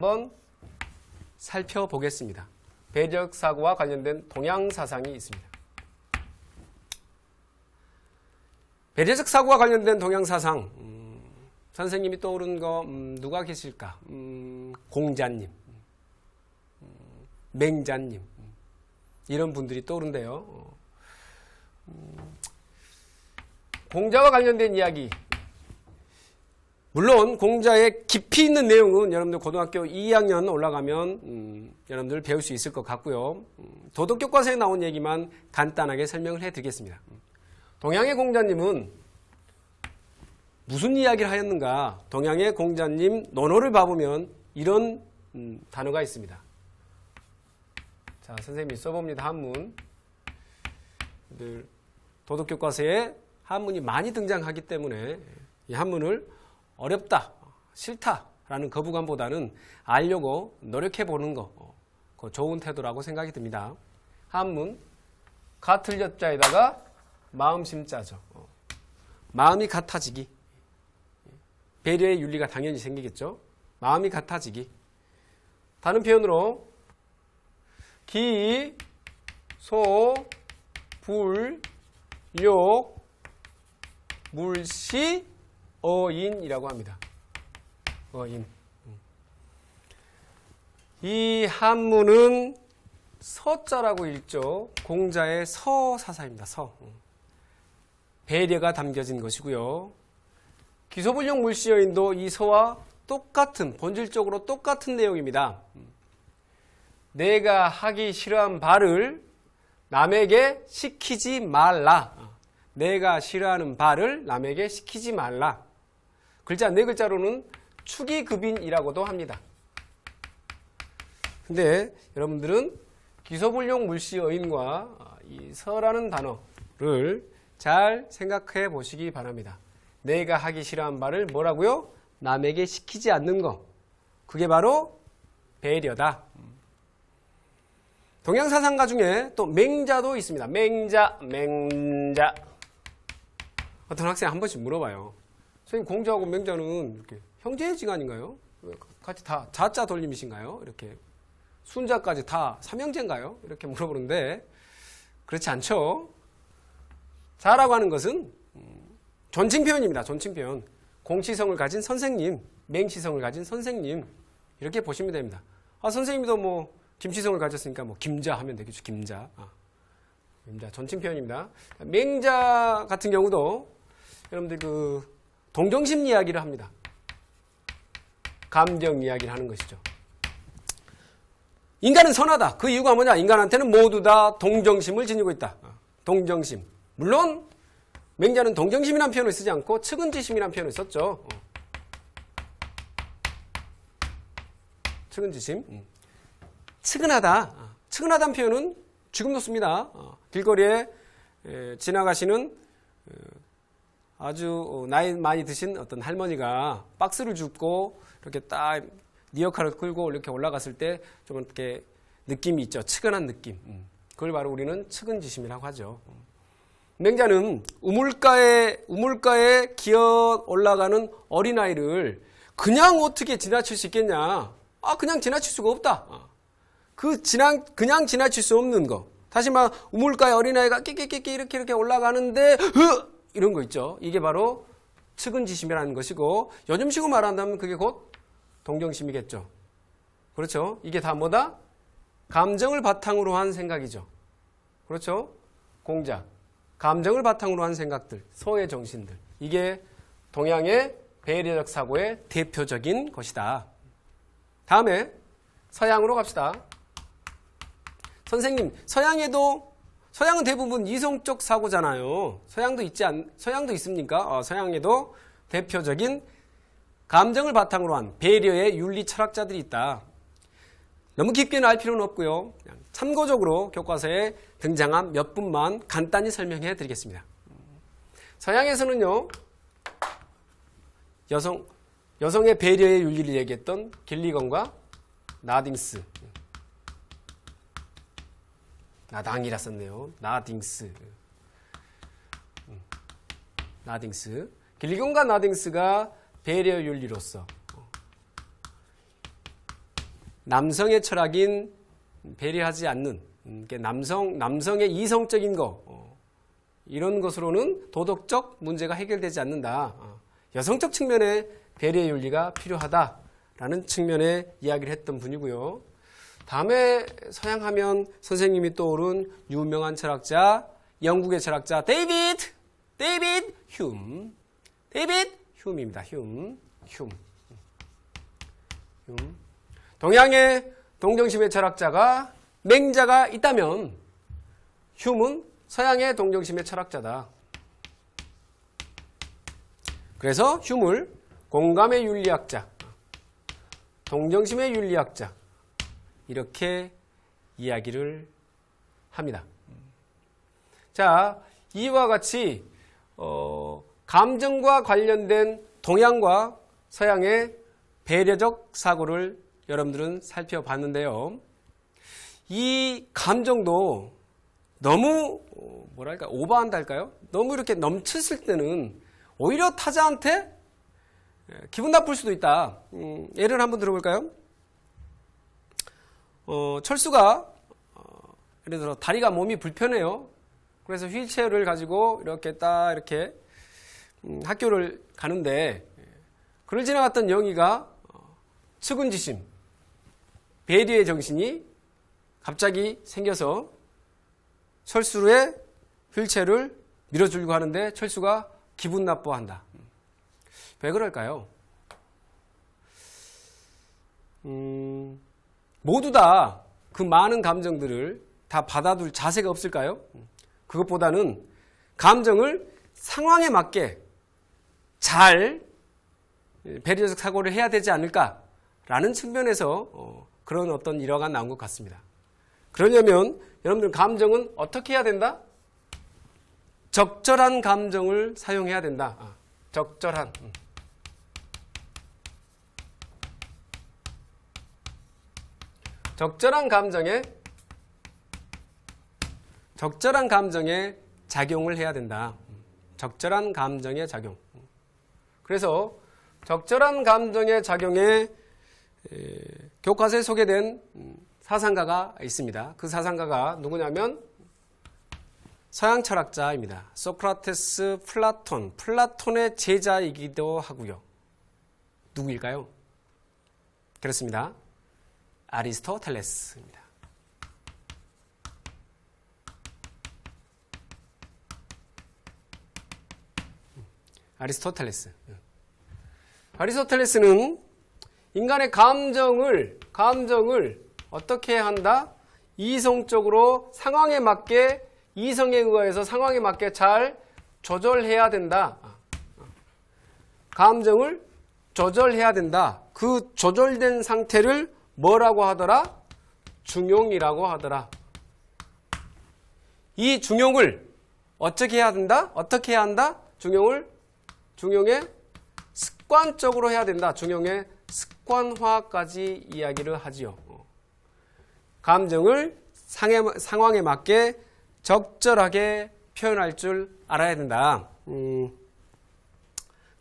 한번 살펴보겠습니다. 배려적 사고와 관련된 동양 사상이 있습니다. 배려적 사고와 관련된 동양 사상, 선생님이 떠오른 거 누가 계실까? 공자님, 맹자님, 이런 분들이 떠오른대요. 공자와 관련된 이야기, 물론 공자의 깊이 있는 내용은 여러분들 고등학교 2학년 올라가면 여러분들 배울 수 있을 것 같고요. 도덕교과서에 나온 얘기만 간단하게 설명을 해드리겠습니다. 동양의 공자님은 무슨 이야기를 하였는가? 동양의 공자님 논어를 봐보면 이런 단어가 있습니다. 자, 선생님이 써봅니다. 한문. 도덕교과서에 한문이 많이 등장하기 때문에 이 한문을 어렵다, 싫다라는 거부감보다는 알려고 노력해보는 거, 그 좋은 태도라고 생각이 듭니다. 한문, 같을 엿자에다가 마음 심자죠. 마음이 같아지기. 배려의 윤리가 당연히 생기겠죠. 마음이 같아지기. 다른 표현으로 기, 소, 불, 욕, 물시, 어인이라고 합니다. 어인. 이 한문은 서자라고 읽죠. 공자의 서사사입니다. 서. 배려가 담겨진 것이고요. 기소불용 물시어인도 이 서와 똑같은, 본질적으로 똑같은 내용입니다. 내가 하기 싫어한 바를 남에게 시키지 말라. 내가 싫어하는 바를 남에게 시키지 말라. 글자 네 글자로는 축의급인이라고도 합니다. 근데 여러분들은 기소불용 물시어인과 이 서라는 단어를 잘 생각해 보시기 바랍니다. 내가 하기 싫어한 바를 뭐라고요? 남에게 시키지 않는 거. 그게 바로 배려다. 동양사상가 중에 또 맹자도 있습니다. 맹자. 어떤 학생이 한 번씩 물어봐요. 선생님, 공자하고 맹자는 이렇게 형제지가 아닌가요? 같이 다 자자 돌림이신가요? 이렇게 순자까지 다 삼형제인가요? 이렇게 물어보는데 그렇지 않죠. 자라고 하는 것은 존칭 표현입니다. 존칭 표현. 공치성을 가진 선생님, 맹치성을 가진 선생님, 이렇게 보시면 됩니다. 아, 선생님도 뭐 김치성을 가졌으니까 뭐 김자 하면 되겠죠. 김자. 김자 존칭 표현입니다. 맹자 같은 경우도 여러분들 그 동정심 이야기를 합니다. 감정 이야기를 하는 것이죠. 인간은 선하다. 그 이유가 뭐냐? 인간한테는 모두 다 동정심을 지니고 있다. 동정심. 물론 맹자는 동정심이라는 표현을 쓰지 않고 측은지심이라는 표현을 썼죠. 측은지심. 측은하다. 측은하다는 표현은 지금도 씁니다. 길거리에 지나가시는 아주 나이 많이 드신 어떤 할머니가 박스를 줍고 이렇게 딱 리어카를 끌고 이렇게 올라갔을 때 좀 이렇게 느낌이 있죠. 측은한 느낌. 그걸 바로 우리는 측은지심이라고 하죠. 맹자는 우물가에 기어 올라가는 어린아이를 그냥 어떻게 지나칠 수 있겠냐? 그냥 지나칠 수가 없다. 그냥 지나칠 수 없는 거. 다시 말 우물가에 어린아이가 끼끼끼끼 이렇게 올라가는데 이런 거 있죠. 이게 바로 측은지심이라는 것이고 요즘식으로 말한다면 그게 곧 동정심이겠죠. 그렇죠. 이게 다 뭐다? 감정을 바탕으로 한 생각이죠. 그렇죠. 공자. 감정을 바탕으로 한 생각들, 서의 정신들. 이게 동양의 배려적 사고의 대표적인 것이다. 다음에 서양으로 갑시다. 선생님, 서양은 대부분 이성적 사고잖아요. 서양도 있습니까? 서양에도 대표적인 감정을 바탕으로 한 배려의 윤리 철학자들이 있다. 너무 깊게는 알 필요는 없고요. 그냥 참고적으로 교과서에 등장한 몇 분만 간단히 설명해 드리겠습니다. 서양에서는요, 여성의 배려의 윤리를 얘기했던 길리건과 나딩스, 나당이라 썼네요. 나딩스. 길리건과 나딩스가 배려 윤리로서 남성의 철학인 배려하지 않는 남성의 이성적인 거 이런 것으로는 도덕적 문제가 해결되지 않는다. 여성적 측면에 배려의 윤리가 필요하다라는 측면의 이야기를 했던 분이고요. 다음에 서양하면 선생님이 떠오른 유명한 철학자, 영국의 철학자 데이비드 휴메입니다. 휴. 동양의 동정심의 철학자가 맹자가 있다면 휴는 서양의 동정심의 철학자다. 그래서 휴를 공감의 윤리학자, 동정심의 윤리학자 이렇게 이야기를 합니다. 자, 이와 같이 감정과 관련된 동양과 서양의 배려적 사고를 여러분들은 살펴봤는데요. 이 감정도 너무 오버한다 할까요? 너무 이렇게 넘쳤을 때는 오히려 타자한테 기분 나쁠 수도 있다. 예를 한번 들어볼까요? 철수가 예를 들어 다리가 몸이 불편해요. 그래서 휠체어를 가지고 이렇게 학교를 가는데 그를 지나갔던 영희가 측은지심, 배려의 정신이 갑자기 생겨서 철수의 휠체어를 밀어주려고 하는데 철수가 기분 나빠한다. 왜 그럴까요? 모두 다 그 많은 감정들을 다 받아둘 자세가 없을까요? 그것보다는 감정을 상황에 맞게 잘 배려적 사고를 해야 되지 않을까라는 측면에서 그런 어떤 일화가 나온 것 같습니다. 그러려면 여러분들 감정은 어떻게 해야 된다? 적절한 감정을 사용해야 된다. 적절한 감정에 작용을 해야 된다. 적절한 감정의 작용. 그래서 적절한 감정의 작용에 교과서에 소개된 사상가가 있습니다. 그 사상가가 누구냐면 서양 철학자입니다. 소크라테스, 플라톤의 제자이기도 하고요. 누구일까요? 그렇습니다. 아리스토텔레스입니다. 아리스토텔레스는 인간의 감정을 어떻게 한다? 이성적으로 상황에 맞게 이성에 의해서 상황에 맞게 잘 조절해야 된다. 감정을 조절해야 된다. 그 조절된 상태를 뭐라고 하더라? 중용이라고 하더라. 이 중용을 어떻게 해야 된다? 어떻게 해야 한다? 중용의 습관적으로 해야 된다. 중용의 습관화까지 이야기를 하지요. 감정을 상황에 맞게 적절하게 표현할 줄 알아야 된다.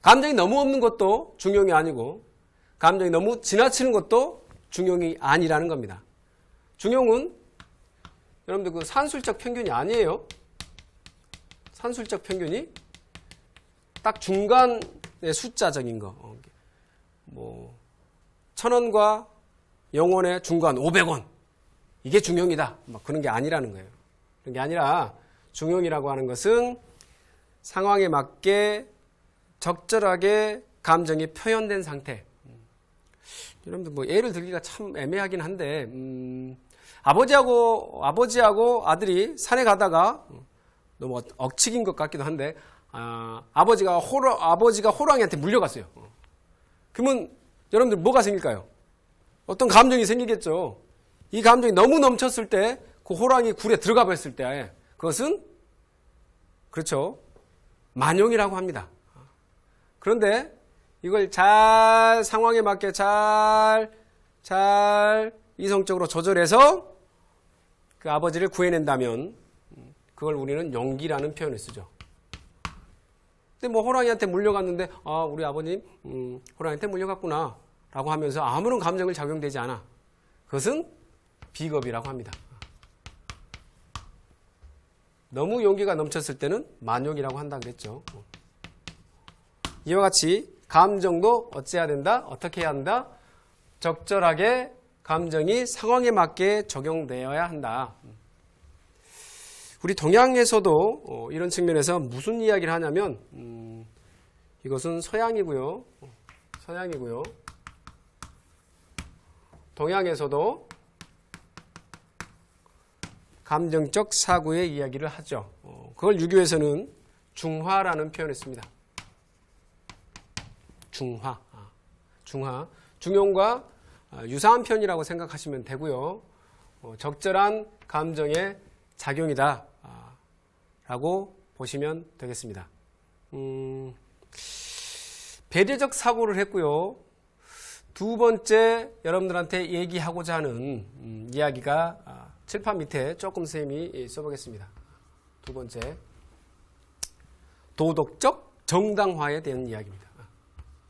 감정이 너무 없는 것도 중용이 아니고 감정이 너무 지나치는 것도 중용이 아니라는 겁니다. 중용은 여러분들 그 산술적 평균이 아니에요. 산술적 평균이 딱 중간의 숫자적인 거. 1,000원과 0원의 중간 500원. 이게 중용이다. 그런 게 아니라는 거예요. 그런 게 아니라 중용이라고 하는 것은 상황에 맞게 적절하게 감정이 표현된 상태. 여러분들 예를 들기가 참 애매하긴 한데 아버지하고 아들이 산에 가다가 너무 억측인 것 같기도 한데 아버지가 호랑이한테 물려갔어요. 그러면 여러분들 뭐가 생길까요? 어떤 감정이 생기겠죠. 이 감정이 너무 넘쳤을 때 그 호랑이 굴에 들어가 버렸을 때 그것은 그렇죠. 만용이라고 합니다. 그런데 이걸 잘 상황에 맞게 잘 이성적으로 조절해서 그 아버지를 구해낸다면 그걸 우리는 용기라는 표현을 쓰죠. 근데 호랑이한테 물려갔는데 우리 아버님 호랑이한테 물려갔구나 라고 하면서 아무런 감정을 작용되지 않아. 그것은 비겁이라고 합니다. 너무 용기가 넘쳤을 때는 만용이라고 한다 그랬죠. 이와 같이 감정도 어찌해야 된다? 어떻게 해야 한다? 적절하게 감정이 상황에 맞게 적용되어야 한다. 우리 동양에서도 이런 측면에서 무슨 이야기를 하냐면 이것은 서양이고요. 서양이고요. 동양에서도 감정적 사고의 이야기를 하죠. 그걸 유교에서는 중화라는 표현을 씁니다. 중화. 중화. 중용과 유사한 표현이라고 생각하시면 되고요. 적절한 감정의 작용이다 라고 보시면 되겠습니다. 배려적 사고를 했고요. 두 번째 여러분들한테 얘기하고자 하는 이야기가 칠판 밑에 조금 선생님이 써보겠습니다. 두 번째, 도덕적 정당화에 대한 이야기입니다.